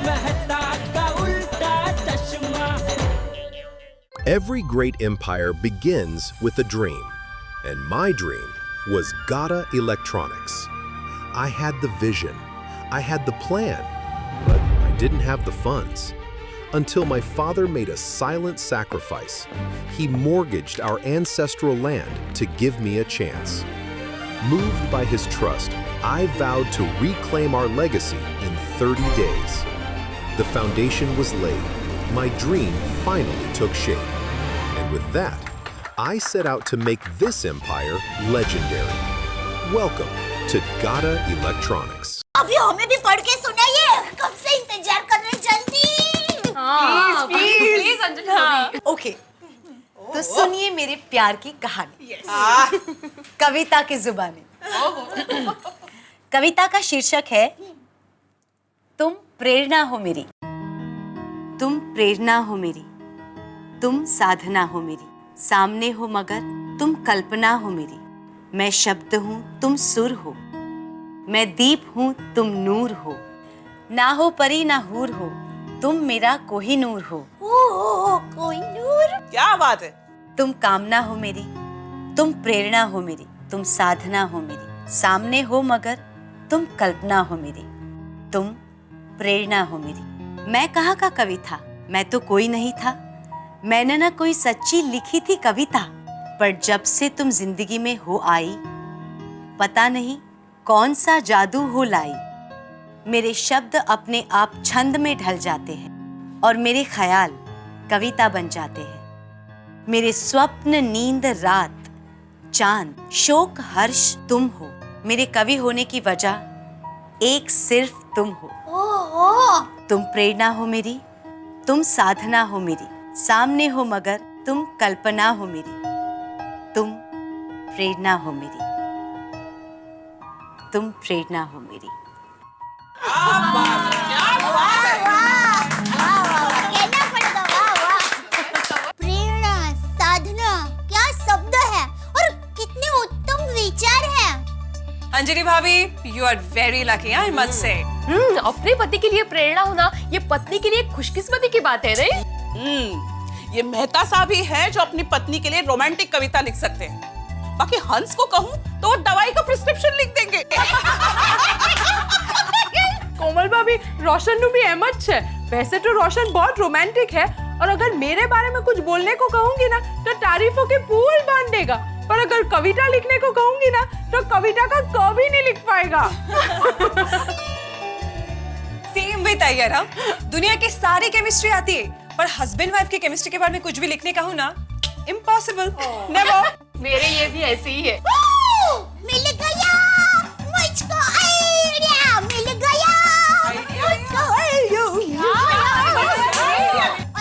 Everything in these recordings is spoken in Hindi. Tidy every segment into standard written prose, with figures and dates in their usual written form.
मेहता का उल्टा चश्मा। Every great empire begins with a dream, and my dream was Gata Electronics. I had the vision, I had the plan, but I didn't have the funds. Until my father made a silent sacrifice. He mortgaged our ancestral land to give me a chance. Moved by his trust, I vowed to reclaim our legacy in 30 days. The foundation was laid. My dream finally took shape. And with that, I set out to make this empire legendary. Welcome to Gata Electronics. अभी हमें भी पढ़ के सुनाइए, कब से इंतजार कर रहे हैं, जल्दी। प्लीज अंजलि। ओके, तो सुनिए मेरे प्यार की कहानी कविता की जुबानी। कविता का शीर्षक है तुम प्रेरणा हो मेरी। तुम प्रेरणा हो मेरी, तुम साधना हो मेरी, सामने हो मगर तुम कल्पना हो मेरी। मैं शब्द हूँ तुम सुर हो, मैं दीप हूँ तुम नूर हो। ना हो परी ना हूर हो, तुम मेरा कोहिनूर हो। ओह कोहिनूर, क्या बात है। तुम कामना हो मेरी, तुम प्रेरणा हो मेरी, तुम साधना हो मेरी, सामने हो मगर तुम कल्पना हो मेरी। तुम प्रेरणा हो मेरी। मैं कहाँ का कवि था, मैं तो कोई नहीं था। मैंने ना कोई सच्ची लिखी थी कविता, पर जब से तुम जिंदगी में हो आई, पता नहीं कौन सा जादू हो लाई। मेरे शब्द अपने आप छंद में ढल जाते हैं और मेरे ख्याल कविता बन जाते हैं। मेरे स्वप्न नींद रात चांद शोक हर्ष तुम हो। मेरे कवि होने की वजह एक सिर्फ तुम हो। ओह तुम प्रेरणा हो मेरी, तुम साधना हो मेरी, सामने हो मगर तुम कल्पना हो मेरी। तुम प्रेरणा हो मेरी, तुम प्रेरणा हो मेरी। कहना पड़ेगा, वाह वाह। प्रेरणा, साधना, क्या शब्द है और कितने उत्तम विचार हैं। अंजलि भाभी, you are very lucky, I must say. अपने पति के लिए प्रेरणा होना ये पत्नी के लिए खुशकिस्मती की बात है नहीं? ये मेहता साहब ही है जो अपनी पत्नी के लिए रोमांटिक कविता लिख सकते हैं। बाकी हंस को कहूँ तो वो दवाई का प्रिस्क्रिप्शन लिख देंगे। कोमल भाभी, रोशन नु भी एमच है। वैसे तो रोशन बहुत रोमांटिक है और अगर मेरे बारे में कुछ बोलने को कहूंगी ना तो तारीफों के पुल बांध देगा, पर अगर कविता लिखने को कहूंगी ना तो कविता का कभी नहीं लिख पाएगा। सेम विद अय्यर, दुनिया की सारी केमिस्ट्री आती है, पर हस्बैंड वाइफ की केमिस्ट्री के बारे में कुछ भी लिखने का हो ना, इम्पॉसिबल, नेवर। मेरे ये भी ऐसे ही है। मिल गया मुझको आइडिया, मिल गया मुझको आइडिया।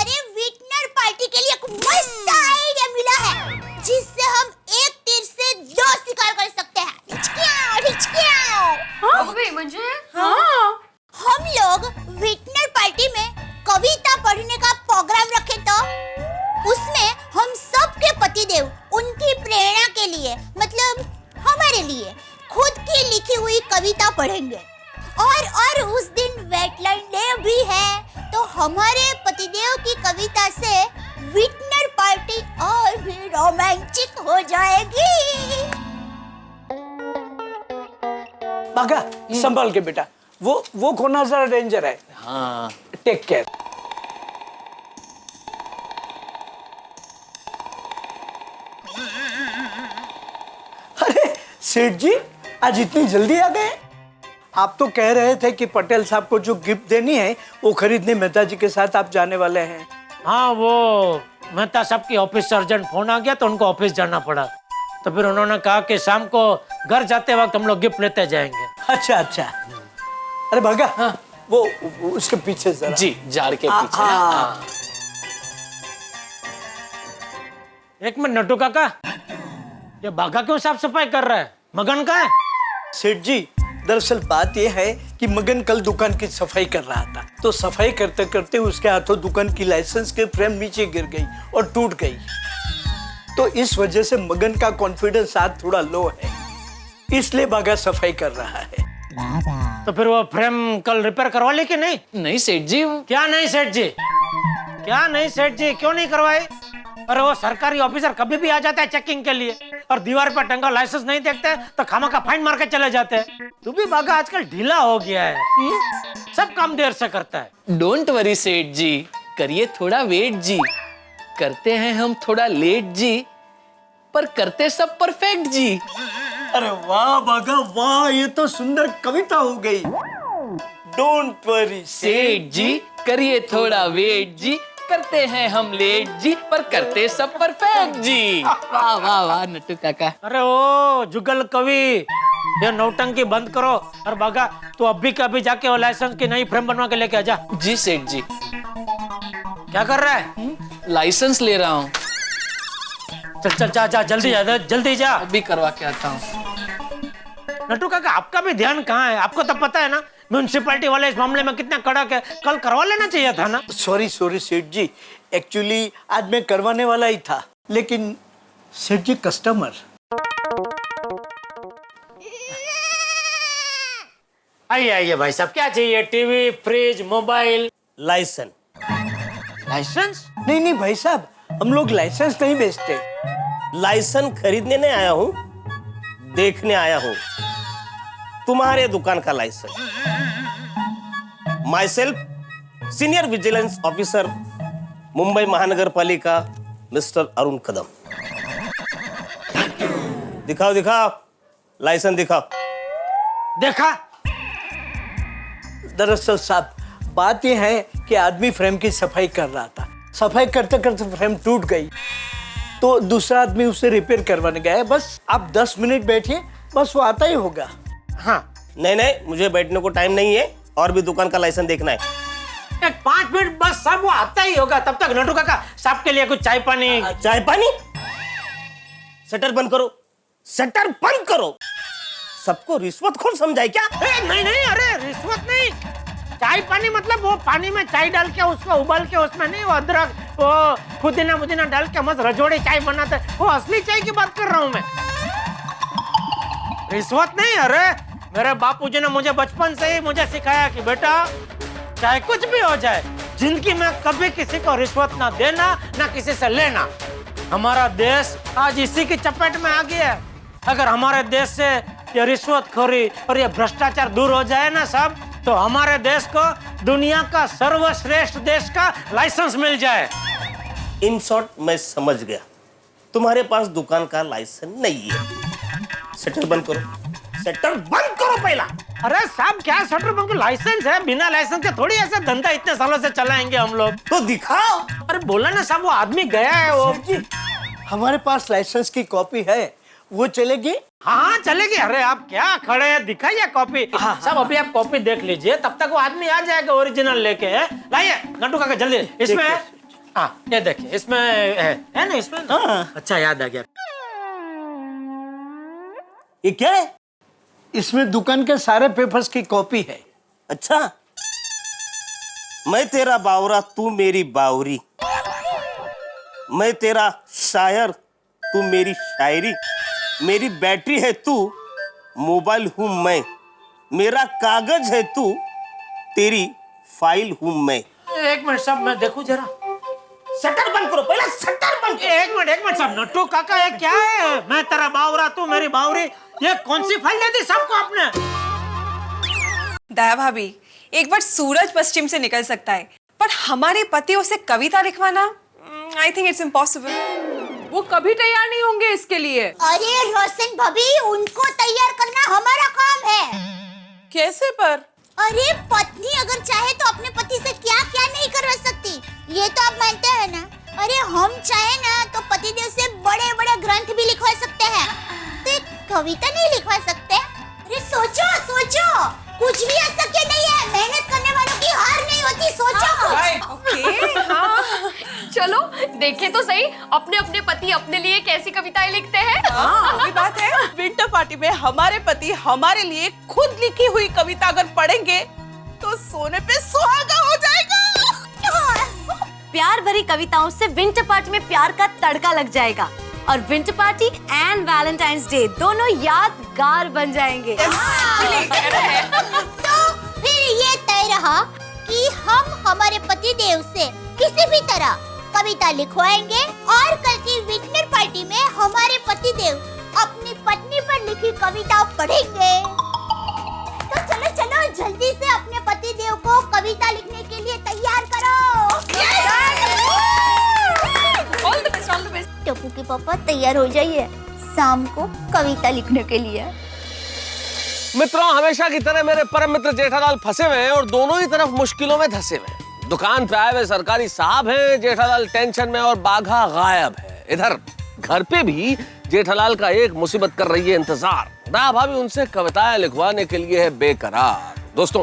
अरे विटनर पार्टी के लिए एक मस्त आइडिया मिला है, जिससे हम एक तीर से दो शिकार कर सकते हैं। मुझे हम लोग विटनर पार्टी में कविता पढ़ने का प्रोग्राम रखे तो उसमें हम सबके पतिदेव उनकी प्रेरणा के लिए, मतलब हमारे लिए, खुद की लिखी हुई कविता पढ़ेंगे। और उस दिन वेटलैंड डे भी है, तो हमारे पतिदेव की कविता से विटनर पार्टी और भी रोमांटिक हो जाएगी। बागा, संभाल के बेटा, वो कोना जरा डेंजर है। हाँ, टेक केयर। अरे सेठ जी, आज इतनी जल्दी आ गए? आप तो कह रहे थे कि पटेल साहब को जो गिफ्ट देनी है वो खरीदने मेहता जी के साथ आप जाने वाले हैं। हाँ, वो मेहता साहब की ऑफिस से अर्जेंट फोन आ गया तो उनको ऑफिस जाना पड़ा, तो फिर उन्होंने कहा कि शाम को घर जाते वक्त हम लोग गिफ्ट लेते जाएंगे। अच्छा अच्छा। अरे भागा, हाँ। वो उसके पीछे जरा। जी, जार के पीछे। हाँ। एक मिनट नट्टू काका, ये बाघा क्यों साफ सफाई कर रहा है? मगन कहाँ है? सेठ जी, दरअसल बात यह है कि मगन कल दुकान की सफाई कर रहा था, तो सफाई करते करते उसके हाथों दुकान की लाइसेंस के फ्रेम नीचे गिर गई और टूट गई। तो इस वजह से मगन का कॉन्फिडेंस आज थोड़ा लो है, इसलिए बाघा सफाई कर रहा है। तो फिर वो फ्रेम कल रिपेयर करवा ली कि नहीं? नहीं सेठ जी, क्या नहीं सेठ जी? क्या नहीं सेठ जी, क्यों नहीं करवाए? अरे वो सरकारी ऑफिसर कभी भी आ जाता है चेकिंग के लिए और दीवार पर टंगा लाइसेंस नहीं देखते तो खामा का फाइन मार के चले जाते हैं। तू भी बागा आजकल ढीला हो गया है, सब काम देर से करता है। डोंट वरी सेठ जी, करिए थोड़ा वेट जी, करते हैं हम थोड़ा लेट जी, पर करते सब परफेक्ट जी। अरे वाह बागा वाह, ये तो सुंदर कविता हो गई। डोंट वरी सेठ जी, करिए थोड़ा वेट जी, करते हैं हम लेट जी, पर करते सब परफेक्ट जी। वाह वाह वाह नट्टू काका। अरे ओ जुगल कवि, ये नौटंकी बंद करो और बागा तू अभी के अभी जाके वो लाइसेंस की नई फ्रेम बनवा के लेके आ जा। जी सेठ जी। क्या कर रहा है? लाइसेंस ले रहा हूँ। चल चल जा जा जल्दी जा जल्दी जा। अभी करवा के आता हूँ। नट्टू काका आपका भी ध्यान कहाँ है? आपको तो पता है ना म्यूनिसिपैलिटी वाले इस मामले में कितना कड़क है, कल करवा लेना चाहिए था ना। सॉरी सेठ जी, एक्चुअली आज मैं करवाने वाला ही था, लेकिन सेठ जी कस्टमर। आइए आइए भाई साहब, क्या चाहिए? TV, fridge, mobile? Licence. Licence? नहीं भाई साहब, हम लोग लाइसेंस नहीं बेचते। लाइसेंस खरीदने नहीं आया हूँ, देखने आया हूँ तुम्हारे दुकान का licence. Myself senior vigilance officer Mumbai Mahanagar Palika mister Arun कदम। दिखाओ दिखाओ लाइसेंस दिखाओ। देखा? दरअसल साहब बात यह है कि आदमी फ्रेम की सफाई कर रहा था, सफाई करते करते फ्रेम टूट गई तो दूसरा आदमी उसे रिपेयर करवाने गया है। बस आप 10 मिनट बैठिए, बस वो आता ही होगा। हाँ नहीं मुझे बैठने को टाइम नहीं है, और भी दुकान का लाइसेंस देखना है। 5 मिनट बस, सब वो आता ही होगा। तब तक नट्टू काका साहब के लिए कुछ चाय पानी? चाय पानी? शटर बंद करो, शटर बंद करो। सबको रिश्वतखोर समझाए क्या? नहीं अरे रिश्वत नहीं, चाय पानी मतलब वो पानी में चाय डाल के उसको उबाल के उसमें नहीं वो अदरक वो पुदीना डाल के मस्त रजोड़ी चाय बनाते, वो असली चाय की बात कर रहा हूँ मैं। रिश्वत नहीं। अरे मेरे बापूजी ने मुझे बचपन से ही मुझे सिखाया कि बेटा चाहे कुछ भी हो जाए जिंदगी में कभी किसी को रिश्वत ना देना ना किसी से लेना। हमारा देश आज इसी की चपेट में आ गया है। अगर हमारे देश से ये रिश्वतखोरी और ये भ्रष्टाचार दूर हो जाए ना सब, तो हमारे देश को दुनिया का सर्वश्रेष्ठ देश का लाइसेंस मिल जाए। इन शॉर्ट मैं समझ गया, तुम्हारे पास दुकान का लाइसेंस नहीं है। शटर बंद करो, शटर बंद करो पहला। अरे साहब क्या शटर बंद? लाइसेंस है, बिना लाइसेंस के थोड़ी ऐसा धंधा इतने सालों से चलाएंगे हम लोग। तो दिखाओ। अरे बोला ना साहब, वो आदमी गया है वो। जी हमारे पास लाइसेंस की कॉपी है, वो चलेगी? हाँ चलेगी। अरे आप क्या खड़े हैं, दिखाइए कॉपी। साहब अभी आप कॉपी देख लीजिए, तब तक वो आदमी आ जाएगा ओरिजिनल लेके। लाइए नट्टू काका जल्दी। इसमें हाँ ये देखिए, इसमें है ना, इसमें अच्छा याद आ गया। ये क्या है? इसमें दुकान के सारे पेपर्स की कॉपी है। अच्छा, मैं तेरा बावरा तू मेरी बावरी, मैं तेरा शायर तू मेरी शायरी, मेरी बैटरी है तू, मोबाइल हूं मैं, मेरा कागज है तू, तेरी फाइल हूं मैं। एक मिनट साहब मैं देखूं जरा। शटर बंद करो पहले, शटर बंद करो। एक मिनट साहब। नट्टू काका ये क्या है? मैं तेरा बावरा तू मेरी बावरी, ये कौन सी फाइल दे दी सबको आपने? दया भाभी, एक बार सूरज पश्चिम से निकल सकता है, पर हमारे पतियों से कविता लिखवाना आई थिंक इट्स इम्पॉसिबल। वो कभी तैयार नहीं होंगे इसके लिए। अरे रोशन भाभी, उनको तैयार करना हमारा काम है। कैसे पर? अरे पत्नी अगर चाहे तो अपने पति से क्या क्या नहीं करवा सकती, ये तो आप मानते हैं ना। अरे हम चाहे ना तो पतिदेव से बड़े बड़े ग्रंथ भी लिखवा सकते हैं, तो एक कविता नहीं लिखवा सकते? अरे सोचो सोचो, कुछ भी अशक्य नहीं है, मेहनत करने वालों की हार नहीं होती। सोचो ओके हाँ चलो देखे तो सही अपने अपने पति अपने लिए कैसी कविताएं लिखते हैं। हाँ ये बात है। विंटर पार्टी में हमारे पति हमारे लिए खुद लिखी हुई कविता अगर पढ़ेंगे तो सोने पे सुहागा हो जाएगा। प्यार भरी कविताओं से विंटर पार्टी में प्यार का तड़का लग जाएगा। और winter party and Valentine's day दोनों यादगार बन जाएंगे। तो फिर ये तय रहा कि हम हमारे पति देव से किसी भी तरह कविता लिखवाएंगे और कल की विंटर पार्टी में हमारे पति देव अपनी पत्नी पर लिखी कविता पढ़ेंगे। तो चलो चलो जल्दी से अपने पति देव को कविता लिखने के लिए तैयार करो। टप्पू के पापा तैयार हो जाइए, शाम को कविता लिखने के लिए। मित्रों, हमेशा की तरह मेरे परम मित्र जेठालाल फंसे हुए हैं और दोनों ही तरफ मुश्किलों में धंसे हुए हैं। दुकान पे आए हुए सरकारी साहब हैं, जेठालाल टेंशन में और बाघा गायब है। इधर घर पे भी जेठालाल का एक मुसीबत कर रही है इंतजार। राधा भाभी उनसे कविताएं लिखवाने के लिए है बेकरार। दोस्तों,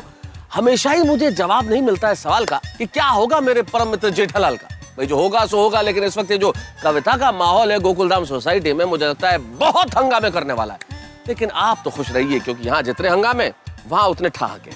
हमेशा ही मुझे जवाब नहीं मिलता है सवाल का कि क्या होगा मेरे परम मित्र जेठालाल का। भाई जो होगा सो होगा, लेकिन इस वक्त ये जो कविता का माहौल है गोकुलधाम सोसाइटी में, मुझे लगता है बहुत हंगामे करने वाला है। लेकिन आप तो खुश रहिए, क्योंकि यहाँ जितने हंगामे वहां उतने ठहाके।